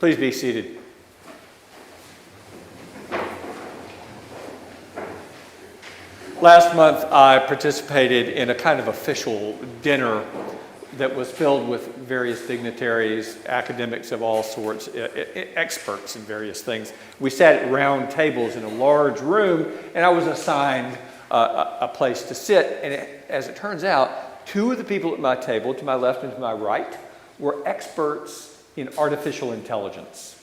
Please be seated. Last month, I participated in a kind of official dinner that was filled with various dignitaries, academics of all sorts, experts in various things. We sat at round tables in a large room, and I was assigned a place to sit. And as it turns out, two of the people at my table, to my left and to my right, were experts in artificial intelligence.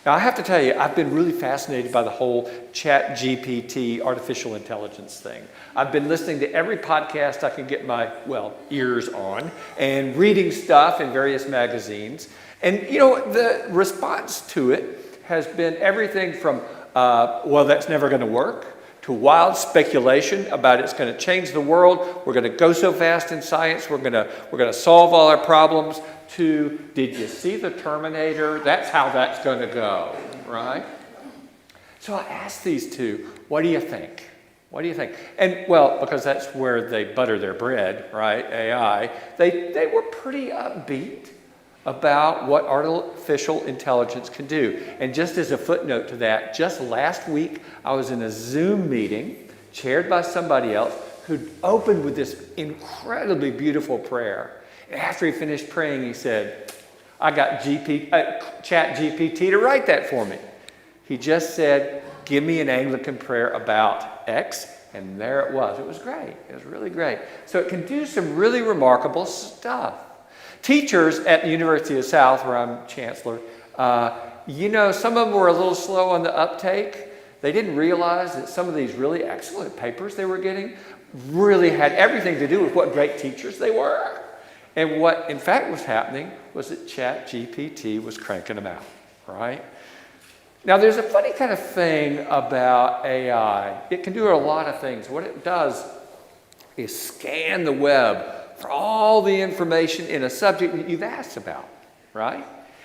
Now, I have to tell you, I've been really fascinated by the whole ChatGPT artificial intelligence thing. I've been listening to every podcast I can get my, ears on, and reading stuff in various magazines. And, the response to it has been everything from, that's never going to work, to wild speculation about it's going to change the world, we're going to go so fast in science, we're going to solve all our problems, to, did you see the Terminator? That's how that's going to go, right? So I asked these two, what do you think? What do you think? And, because that's where they butter their bread, right, AI, they were pretty upbeat about what artificial intelligence can do. And just as a footnote to that, just last week, I was in a Zoom meeting chaired by somebody else who opened with this incredibly beautiful prayer. And after he finished praying, he said, I got ChatGPT to write that for me. He just said, give me an Anglican prayer about X, and there it was. It was great. It was really great. So it can do some really remarkable stuff. Teachers at the University of South, where I'm chancellor, some of them were a little slow on the uptake. They didn't realize that some of these really excellent papers they were getting really had everything to do with what great teachers they were. And what, in fact, was happening was that ChatGPT was cranking them out, right? Now, there's a funny kind of thing about AI. It can do a lot of things. What it does is scan the web for all the information in a subject that you've asked about, right?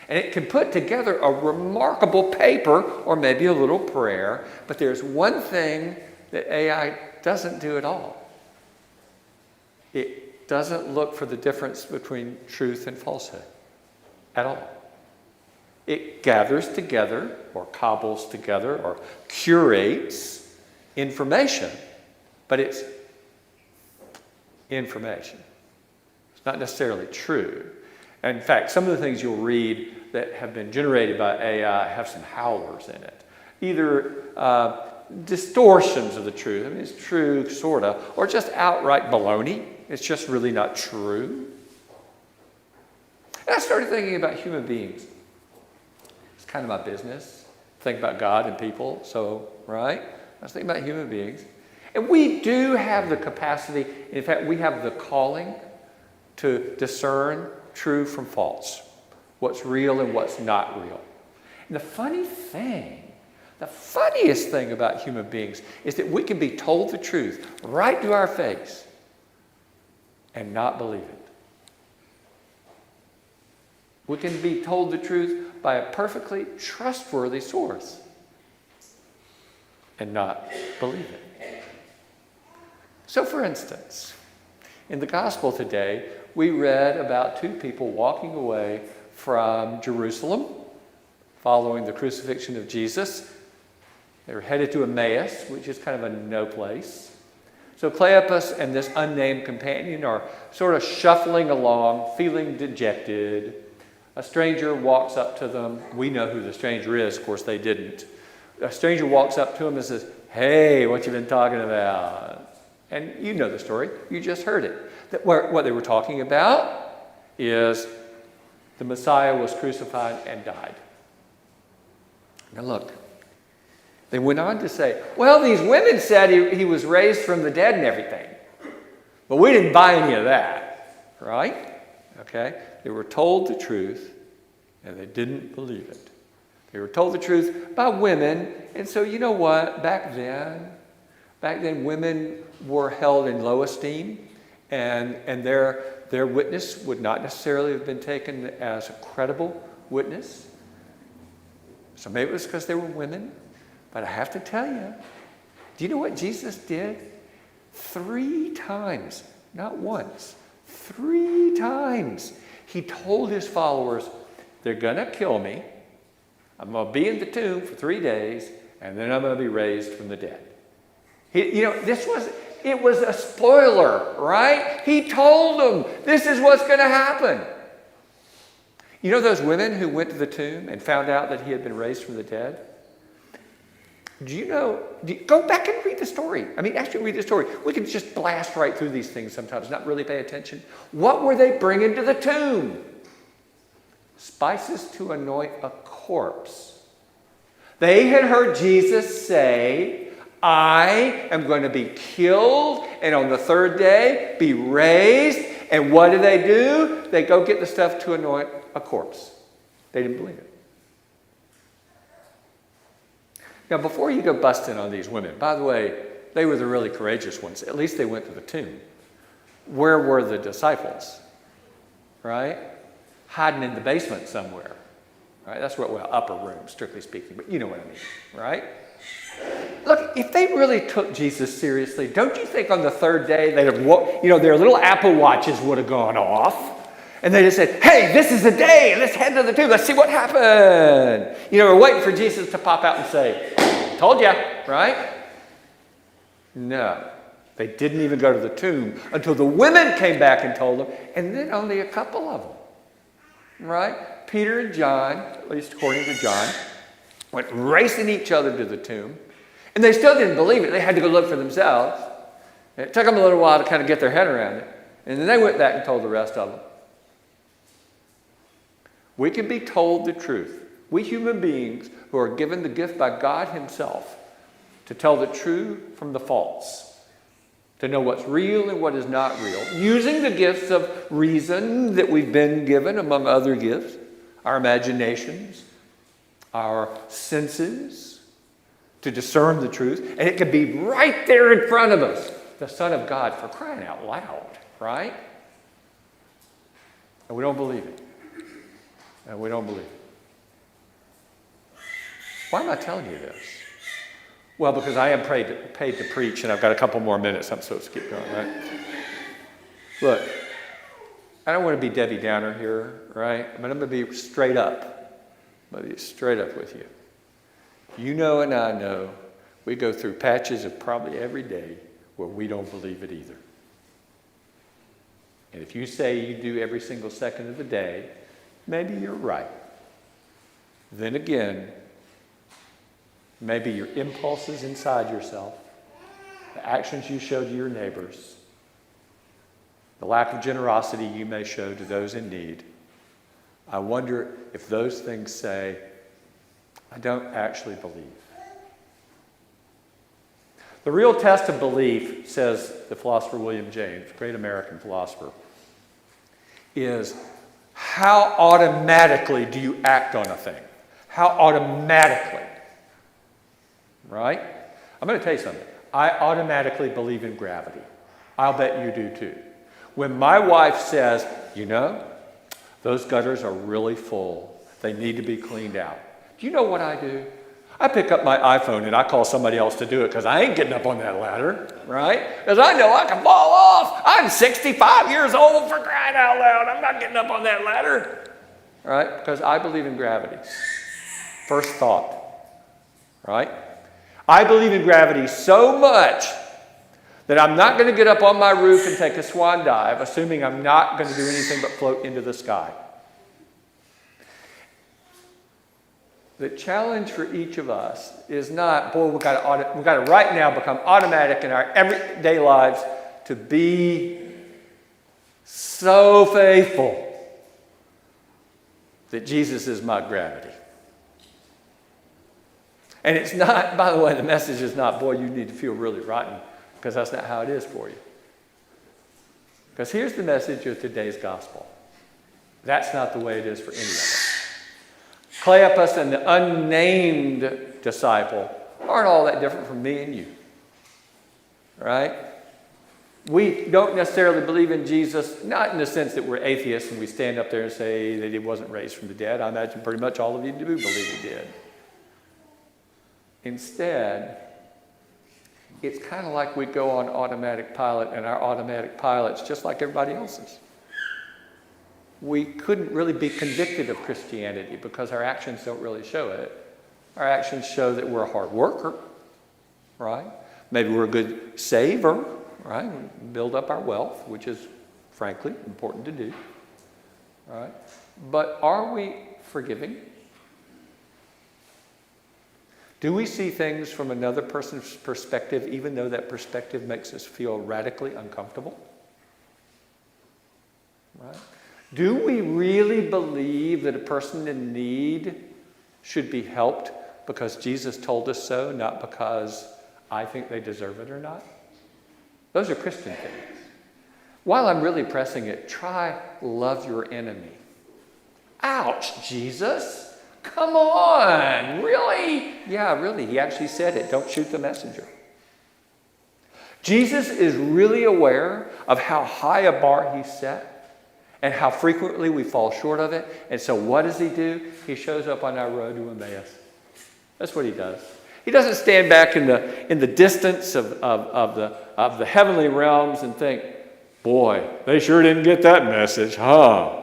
And it can put together a remarkable paper or maybe a little prayer, but there's one thing that AI doesn't do at all. It doesn't look for the difference between truth and falsehood at all. It gathers together or cobbles together or curates information, but it's information. It's not necessarily true. And in fact, some of the things you'll read that have been generated by AI have some howlers in it. Either distortions of the truth, I mean, it's true, sort of, or just outright baloney. It's just really not true. And I started thinking about human beings. It's kind of my business. Think about God and people, right? I was thinking about human beings. And we do have the capacity, in fact, we have the calling to discern true from false, what's real and what's not real. And the funniest thing about human beings is that we can be told the truth right to our face and not believe it. We can be told the truth by a perfectly trustworthy source and not believe it. So, for instance, in the gospel today, we read about two people walking away from Jerusalem following the crucifixion of Jesus. They were headed to Emmaus, which is kind of a no place. So Cleopas and this unnamed companion are sort of shuffling along, feeling dejected. A stranger walks up to them. We know who the stranger is. Of course, they didn't. A stranger walks up to them and says, "Hey, what you been talking about?" And you know the story. You just heard it. What they were talking about is the Messiah was crucified and died. Now look, they went on to say, well, these women said he was raised from the dead and everything. But we didn't buy any of that, right? Okay? They were told the truth and they didn't believe it. They were told the truth by women. And so you know what? Back then women were held in low esteem, and their witness would not necessarily have been taken as a credible witness. So maybe it was because they were women. But I have to tell you, do you know what Jesus did? 3 times, not once, 3 times. He told his followers, they're going to kill me, I'm going to be in the tomb for 3 days, and then I'm going to be raised from the dead. It was a spoiler, right? He told them, this is what's going to happen. You know those women who went to the tomb and found out that he had been raised from the dead? Go back and read the story. Actually read the story. We can just blast right through these things sometimes, not really pay attention. What were they bringing to the tomb? Spices to anoint a corpse. They had heard Jesus say, I am going to be killed and on the third day be raised. And what do? They go get the stuff to anoint a corpse. They didn't believe it. Now, before you go busting on these women, by the way, they were the really courageous ones. At least they went to the tomb. Where were the disciples? Right? Hiding in the basement somewhere. Right? That's upper room, strictly speaking, but you know what I mean, right? Look, if they really took Jesus seriously, don't you think on the third day they'd have, their little Apple Watches would have gone off, and they'd have said, hey, this is the day, let's head to the tomb, let's see what happened. We're waiting for Jesus to pop out and say, told ya, right? No, they didn't even go to the tomb until the women came back and told them, and then only a couple of them, right? Peter and John, at least according to John, went racing each other to the tomb, and they still didn't believe it. They had to go look for themselves. It took them a little while to kind of get their head around it, and then they went back and told the rest of them. We can be told the truth. We human beings who are given the gift by God himself to tell the true from the false, to know what's real and what is not real, using the gifts of reason that we've been given, among other gifts, our imaginations, our senses, to discern the truth. And it can be right there in front of us. The Son of God, for crying out loud, right? And we don't believe it. And we don't believe it. Why am I telling you this? Well, because I am paid to preach, and I've got a couple more minutes. I'm supposed to keep going, right? Look, I don't want to be Debbie Downer here, right? I'm going to be straight up. I'm going to be straight up with you. You know and I know we go through patches of probably every day where we don't believe it either. And if you say you do every single second of the day, maybe you're right. Then again, maybe your impulses inside yourself, the actions you show to your neighbors, the lack of generosity you may show to those in need, I wonder if those things say, I don't actually believe. The real test of belief, says the philosopher William James, great American philosopher, is how automatically do you act on a thing? How automatically? Right? I'm going to tell you something. I automatically believe in gravity. I'll bet you do too. When my wife says, those gutters are really full. They need to be cleaned out. Do you know what I do? I pick up my iPhone and I call somebody else to do it because I ain't getting up on that ladder, right? Because I know I can fall off. I'm 65 years old, for crying out loud. I'm not getting up on that ladder, right? Because I believe in gravity. First thought, right? I believe in gravity so much that I'm not going to get up on my roof and take a swan dive, assuming I'm not going to do anything but float into the sky. The challenge for each of us is not, we've got to right now become automatic in our everyday lives to be so faithful that Jesus is my gravity. And it's not, by the way, the message is not, you need to feel really rotten, because that's not how it is for you. Because here's the message of today's gospel. That's not the way it is for any of us. Cleopas and the unnamed disciple aren't all that different from me and you. Right? We don't necessarily believe in Jesus, not in the sense that we're atheists and we stand up there and say that he wasn't raised from the dead. I imagine pretty much all of you do believe he did. Instead, it's kind of like we go on automatic pilot, and our automatic pilot's just like everybody else's. we couldn't really be convicted of Christianity because our actions don't really show it. Our actions show that we're a hard worker, right? Maybe we're a good saver, right? Build up our wealth, which is, frankly, important to do, right? But are we forgiving? Do we see things from another person's perspective, even though that perspective makes us feel radically uncomfortable? Right? Do we really believe that a person in need should be helped because Jesus told us so, not because I think they deserve it or not? Those are Christian things. While I'm really pressing it, try love your enemy. Ouch, Jesus. Come on, really? Yeah, really. He actually said it. Don't shoot the messenger. Jesus is really aware of how high a bar he set and how frequently we fall short of it. And so what does he do? He shows up on our road to Emmaus. That's what he does. He doesn't stand back in the distance of the heavenly realms and think, boy, they sure didn't get that message, huh?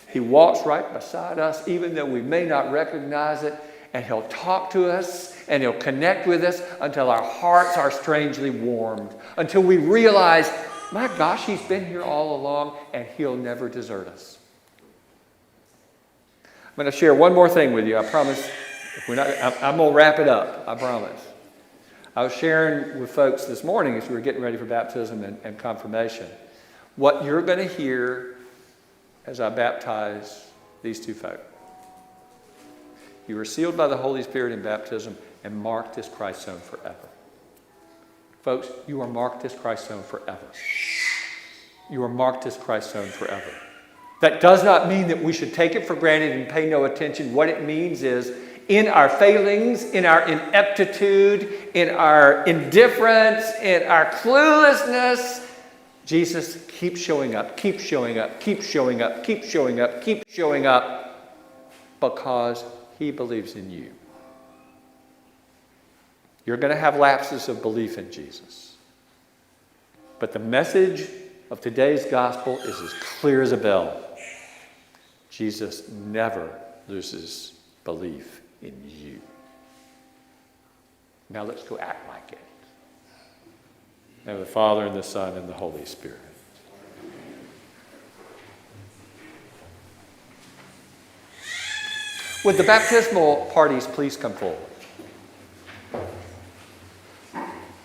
He walks right beside us, even though we may not recognize it, and he'll talk to us, and he'll connect with us until our hearts are strangely warmed, until we realize, my gosh, he's been here all along, and he'll never desert us. I'm going to share one more thing with you. I promise. I'm going to wrap it up. I promise. I was sharing with folks this morning as we were getting ready for baptism and confirmation. What you're going to hear as I baptize these two folk. You were sealed by the Holy Spirit in baptism and marked as Christ's own forever. Folks, you are marked as Christ's own forever. You are marked as Christ's own forever. That does not mean that we should take it for granted and pay no attention. What it means is, in our failings, in our ineptitude, in our indifference, in our cluelessness, Jesus keeps showing up, keeps showing up, keeps showing up, keeps showing up, keeps showing up, because he believes in you. You're going to have lapses of belief in Jesus. But the message of today's gospel is as clear as a bell. Jesus never loses belief in you. Now let's go act like it. In the name of the Father, and the Son, and the Holy Spirit. Would the baptismal parties please come forward?